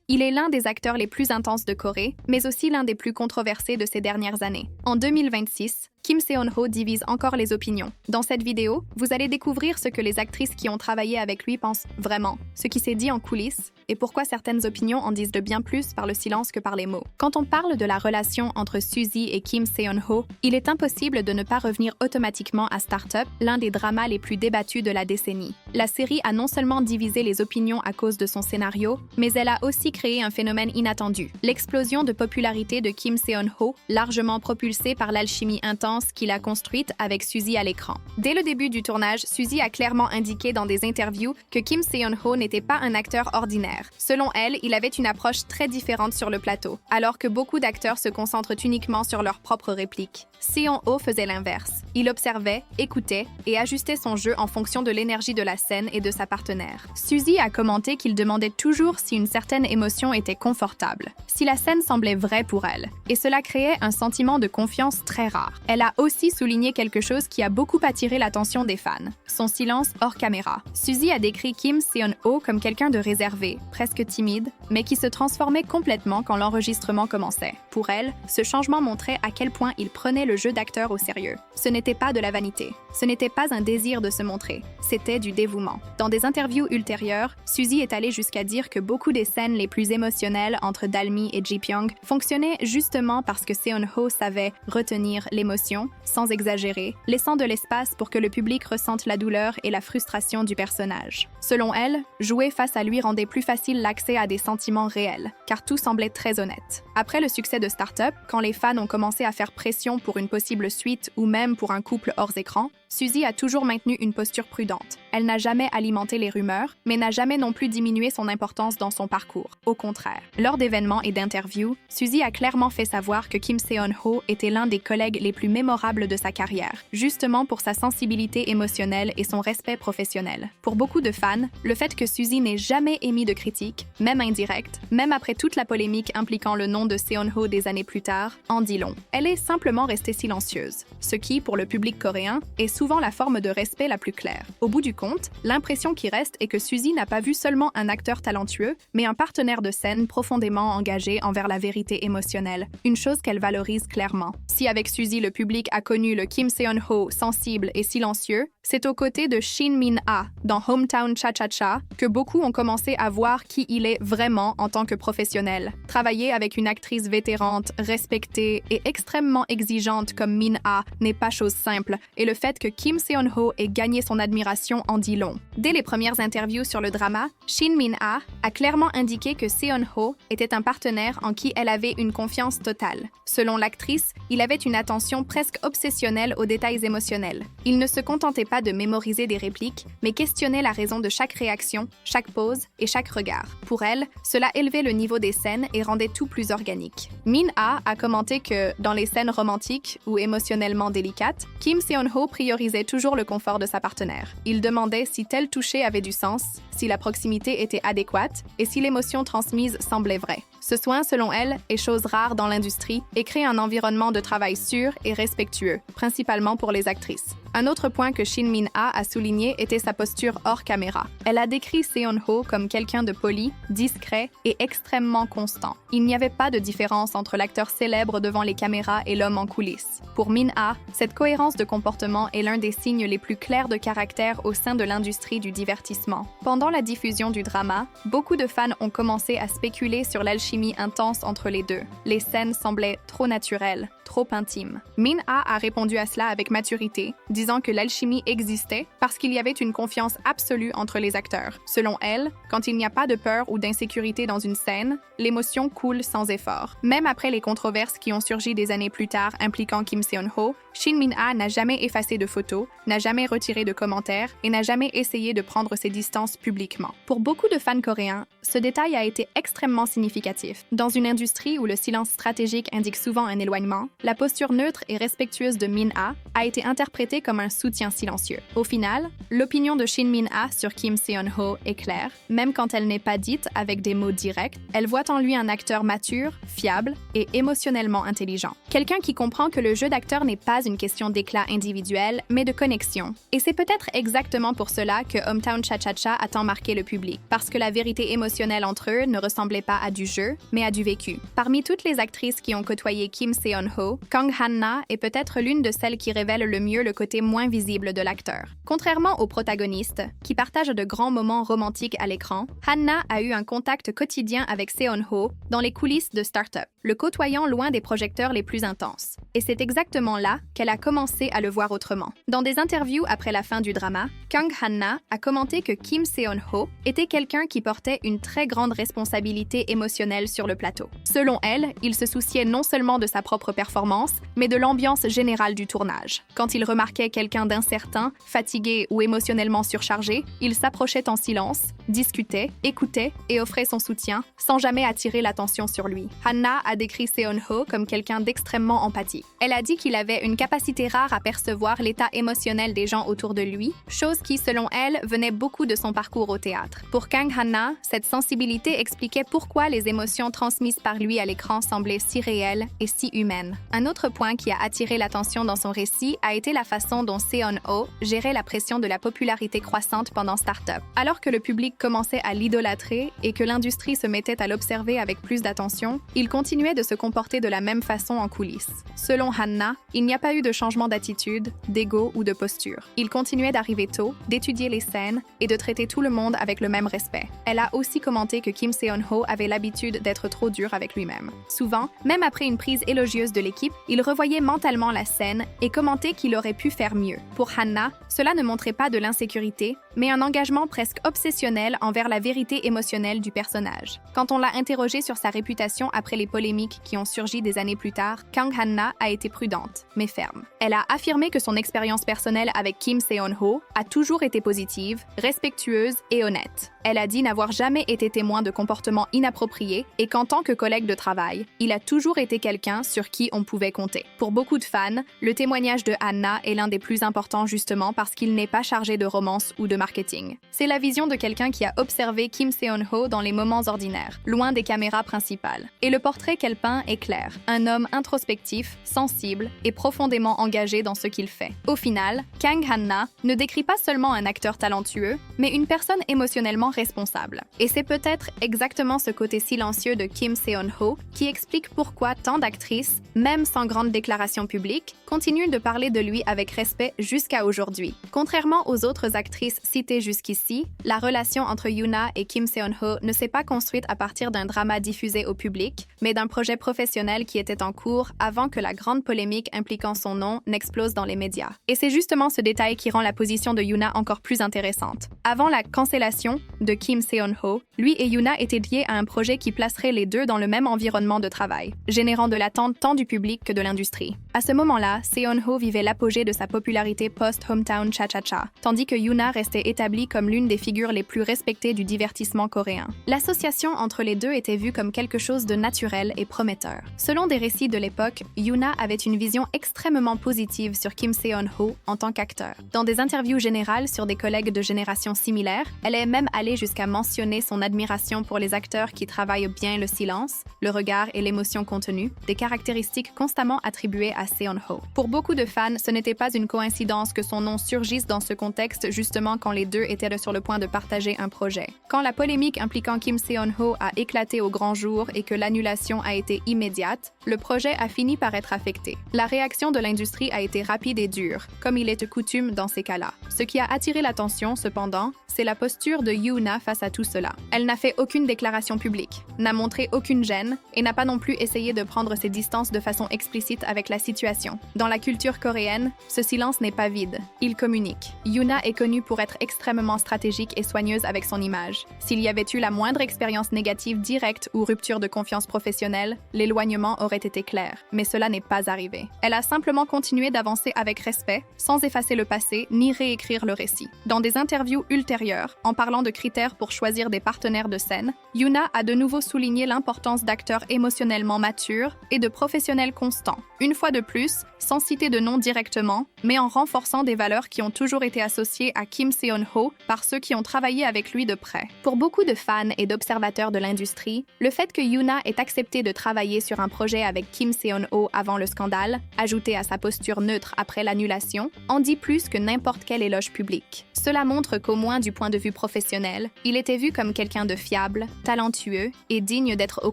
Il est l'un des acteurs les plus intenses de Corée, mais aussi l'un des plus controversés de ces dernières années. En 2026, Kim Seon-ho divise encore les opinions. Dans cette vidéo, vous allez découvrir ce que les actrices qui ont travaillé avec lui pensent vraiment, ce qui s'est dit en coulisses, et pourquoi certaines opinions en disent de bien plus par le silence que par les mots. Quand on parle de la relation entre Suzy et Kim Seon-ho, il est impossible de ne pas revenir automatiquement à Start-up, l'un des dramas les plus débattus de la décennie. La série a non seulement divisé les opinions à cause de son scénario, mais elle a aussi créé un phénomène inattendu, l'explosion de popularité de Kim Seon-ho, largement propulsée par l'alchimie intense qu'il a construite avec Suzy à l'écran. Dès le début du tournage, Suzy a clairement indiqué dans des interviews que Kim Seon-ho n'était pas un acteur ordinaire. Selon elle, il avait une approche très différente sur le plateau, alors que beaucoup d'acteurs se concentrent uniquement sur leurs propres répliques. Seon-ho faisait l'inverse. Il observait, écoutait et ajustait son jeu en fonction de l'énergie de la scène et de sa partenaire. Suzy a commenté qu'il demandait toujours si une certaine émotion était confortable, si la scène semblait vraie pour elle, et cela créait un sentiment de confiance très rare. Elle a aussi souligné quelque chose qui a beaucoup attiré l'attention des fans, son silence hors caméra. Suzy a décrit Kim Seon-ho comme quelqu'un de réservé, presque timide, mais qui se transformait complètement quand l'enregistrement commençait. Pour elle, ce changement montrait à quel point il prenait le jeu d'acteur au sérieux. Ce n'était pas de la vanité, ce n'était pas un désir de se montrer, c'était du dévouement. Dans des interviews ultérieures, Suzy est allée jusqu'à dire que beaucoup des scènes les plus émotionnelles entre Dalmi et Ji-pyong fonctionnaient justement parce que Seon-ho savait retenir l'émotion, sans exagérer, laissant de l'espace pour que le public ressente la douleur et la frustration du personnage. Selon elle, jouer face à lui rendait plus facile l'accès à des sentiments réels, car tout semblait très honnête. Après le succès de Start-up, quand les fans ont commencé à faire pression pour une possible suite ou même pour un couple hors écran, Suzy a toujours maintenu une posture prudente. Elle n'a jamais alimenté les rumeurs, mais n'a jamais non plus diminué son importance dans son parcours. Au contraire, lors d'événements et d'interviews, Suzy a clairement fait savoir que Kim Seon-ho était l'un des collègues les plus mémorables de sa carrière, justement pour sa sensibilité émotionnelle et son respect professionnel. Pour beaucoup de fans, le fait que Suzy n'ait jamais émis de critiques, même indirectes, même après toute la polémique impliquant le nom de Seon-ho des années plus tard, en dit long. Elle est simplement restée silencieuse, ce qui, pour le public coréen, est souvent la forme de respect la plus claire. Au bout du compte, l'impression qui reste est que Suzy n'a pas vu seulement un acteur talentueux, mais un partenaire de scène profondément engagé envers la vérité émotionnelle, une chose qu'elle valorise clairement. Si avec Suzy le public a connu le Kim Seon-ho sensible et silencieux, c'est aux côtés de Shin Min-ah dans Hometown Cha-Cha-Cha que beaucoup ont commencé à voir qui il est vraiment en tant que professionnel. Travailler avec une actrice vétérante, respectée et extrêmement exigeante comme Min-ah n'est pas chose simple, et le fait que Kim Seon-ho ait gagné son admiration en dit long. Dès les premières interviews sur le drama, Shin Min-ah a clairement indiqué que Seon-ho était un partenaire en qui elle avait une confiance totale. Selon l'actrice, il avait une attention presque obsessionnelle aux détails émotionnels. Il ne se contentait pas de mémoriser des répliques, mais questionnait la raison de chaque réaction, chaque pause et chaque regard. Pour elle, cela élevait le niveau des scènes et rendait tout plus organique. Min-ah a commenté que, dans les scènes romantiques ou émotionnellement délicates, Kim Seon-ho priorisait toujours le confort de sa partenaire. Il demandait si tel toucher avait du sens, si la proximité était adéquate et si l'émotion transmise semblait vraie. Ce soin, selon elle, est chose rare dans l'industrie et crée un environnement de travail sûr et respectueux, principalement pour les actrices. Un autre point que Shin Min-ah a souligné était sa posture hors caméra. Elle a décrit Seon-ho comme quelqu'un de poli, discret et extrêmement constant. Il n'y avait pas de différence entre l'acteur célèbre devant les caméras et l'homme en coulisses. Pour Min-ah, cette cohérence de comportement est l'un des signes les plus clairs de caractère au sein de l'industrie du divertissement. Pendant la diffusion du drama, beaucoup de fans ont commencé à spéculer sur l'alchimie intense entre les deux. Les scènes semblaient trop naturelles, trop intimes. Min-ah a répondu à cela avec maturité, disant que l'alchimie existait parce qu'il y avait une confiance absolue entre les acteurs. Selon elle, quand il n'y a pas de peur ou d'insécurité dans une scène, l'émotion coule sans effort. Même après les controverses qui ont surgi des années plus tard impliquant Kim Seon-ho, Shin Min-ah n'a jamais effacé de photos, n'a jamais retiré de commentaires et n'a jamais essayé de prendre ses distances publiquement. Pour beaucoup de fans coréens, ce détail a été extrêmement significatif. Dans une industrie où le silence stratégique indique souvent un éloignement, la posture neutre et respectueuse de Min-ah a été interprétée comme comme un soutien silencieux. Au final, l'opinion de Shin Min-ah sur Kim Seon-ho est claire. Même quand elle n'est pas dite avec des mots directs, elle voit en lui un acteur mature, fiable et émotionnellement intelligent. Quelqu'un qui comprend que le jeu d'acteur n'est pas une question d'éclat individuel, mais de connexion. Et c'est peut-être exactement pour cela que Hometown Cha-Cha-Cha a tant marqué le public, parce que la vérité émotionnelle entre eux ne ressemblait pas à du jeu, mais à du vécu. Parmi toutes les actrices qui ont côtoyé Kim Seon-ho, Kang Han-na est peut-être l'une de celles qui révèle le mieux le côté moins visible de l'acteur. Contrairement aux protagonistes, qui partagent de grands moments romantiques à l'écran, Han-na a eu un contact quotidien avec Seon-ho dans les coulisses de Start-up, le côtoyant loin des projecteurs les plus intenses. Et c'est exactement là qu'elle a commencé à le voir autrement. Dans des interviews après la fin du drama, Kang Han-na a commenté que Kim Seon-ho était quelqu'un qui portait une très grande responsabilité émotionnelle sur le plateau. Selon elle, il se souciait non seulement de sa propre performance, mais de l'ambiance générale du tournage. Quand il remarquait quelqu'un d'incertain, fatigué ou émotionnellement surchargé, il s'approchait en silence, discutait, écoutait et offrait son soutien, sans jamais attirer l'attention sur lui. Han-na a décrit Seon-ho comme quelqu'un d'extrêmement empathique. Elle a dit qu'il avait une capacité rare à percevoir l'état émotionnel des gens autour de lui, chose qui, selon elle, venait beaucoup de son parcours au théâtre. Pour Kang Han-na, cette sensibilité expliquait pourquoi les émotions transmises par lui à l'écran semblaient si réelles et si humaines. Un autre point qui a attiré l'attention dans son récit a été la façon dont Seon-ho gérait la pression de la popularité croissante pendant Start-up. Alors que le public commençait à l'idolâtrer et que l'industrie se mettait à l'observer avec plus d'attention, il continuait de se comporter de la même façon en coulisses. Selon Han-na, il n'y a pas eu de changement d'attitude, d'ego ou de posture. Il continuait d'arriver tôt, d'étudier les scènes et de traiter tout le monde avec le même respect. Elle a aussi commenté que Kim Seon-ho avait l'habitude d'être trop dur avec lui-même. Souvent, même après une prise élogieuse de l'équipe, il revoyait mentalement la scène et commentait qu'il aurait pu faire mieux. Pour Han-na, cela ne montrait pas de l'insécurité, mais un engagement presque obsessionnel envers la vérité émotionnelle du personnage. Quand on l'a interrogé sur sa réputation après les polémiques qui ont surgi des années plus tard, Kang Han-na a été prudente, mais ferme. Elle a affirmé que son expérience personnelle avec Kim Seon-ho a toujours été positive, respectueuse et honnête. Elle a dit n'avoir jamais été témoin de comportements inappropriés et qu'en tant que collègue de travail, il a toujours été quelqu'un sur qui on pouvait compter. Pour beaucoup de fans, le témoignage de Han-na est l'un des plus importants justement parce qu'il n'est pas chargé de romance ou de marketing. C'est la vision de quelqu'un qui a observé Kim Seon-ho dans les moments ordinaires, loin des caméras principales. Et le portrait qu'elle peint est clair. Un homme introspectif, sensible et profondément engagé dans ce qu'il fait. Au final, Kang Han-na ne décrit pas seulement un acteur talentueux, mais une personne émotionnellement responsable. Et c'est peut-être exactement ce côté silencieux de Kim Seon-ho qui explique pourquoi tant d'actrices, même sans grande déclaration publique, continuent de parler de lui avec respect jusqu'à aujourd'hui. Contrairement aux autres actrices citées jusqu'ici, la relation entre Yoona et Kim Seon-ho ne s'est pas construite à partir d'un drama diffusé au public, mais d'un projet professionnel qui était en cours avant que la grande polémique impliquant son nom n'explose dans les médias. Et c'est justement ce détail qui rend la position de Yoona encore plus intéressante. Avant la cancellation de Kim Seon-ho, lui et Yoona étaient liés à un projet qui placerait les deux dans le même environnement de travail, générant de l'attente tant du public que de l'industrie. À ce moment-là, Seon-ho vivait l'apogée de sa popularité post-Hometown Cha-Cha-Cha, tandis que Yoona restait établie comme l'une des figures les plus respectées du divertissement coréen. L'association entre les deux était vue comme quelque chose de naturel et prometteur. Selon des récits de l'époque, Yoona avait une vision extrêmement positive sur Kim Seon-ho en tant qu'acteur. Dans des interviews générales sur des collègues de génération similaire, elle est même allée jusqu'à mentionner son admiration pour les acteurs qui travaillent bien le silence, le regard et l'émotion contenue, des caractéristiques constamment attribuées à Seon-ho. Pour beaucoup de fans, ce n'était pas une coïncidence que son nom surgisse dans ce contexte justement quand les deux étaient sur le point de partager un projet. Quand la polémique impliquant Kim Seon-ho a éclaté au grand jour et que l'annulation a été immédiate, le projet a fini par être affecté. La réaction de l'industrie a été rapide et dure, comme il est de coutume dans ces cas-là. Ce qui a attiré l'attention, cependant, c'est la posture de Yoona face à tout cela. Elle n'a fait aucune déclaration publique, n'a montré aucune gêne et n'a pas non plus essayé de prendre ses distances de façon explicite avec la situation. Dans la culture coréenne, ce silence n'est pas vide, il communique. Yoona est connue pour être extrêmement stratégique et soigneuse avec son image. S'il y avait eu la moindre expérience négative directe ou rupture de confiance professionnelle, l'éloignement aurait été clair, mais cela n'est pas arrivé. Elle a simplement continué d'avancer avec respect, sans effacer le passé ni réécrire le récit. Dans des interviews ultérieures, en parlant de critères pour choisir des partenaires de scène, Yoona a de nouveau souligné l'importance d'acteurs émotionnellement matures et de professionnels constants. Une fois de plus, sans citer de nom directement, mais en renforçant des valeurs qui ont toujours été associées à Kim Seon-ho par ceux qui ont travaillé avec lui de près. Pour beaucoup de fans et d'observateurs de l'industrie, le fait que Yoona ait accepté de travailler sur un projet avec Kim Seon-ho avant le scandale, ajouté à sa posture neutre après l'annulation, en dit plus que n'importe quel éloge public. Cela montre qu'au moins du point de vue professionnel, il était vu comme quelqu'un de fiable, talentueux et digne d'être aux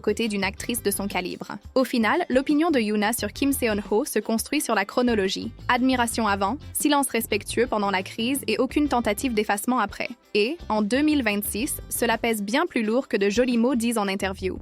côtés d'une actrice de son calibre. Au final, l'opinion de Yoona sur Kim Seon-ho se construit sur la chronologie. Admiration avant, silence respectueux pendant la crise et aucune tentative d'effacement après. Et, en 2026, cela pèse bien plus lourd que de jolis mots dits en interview.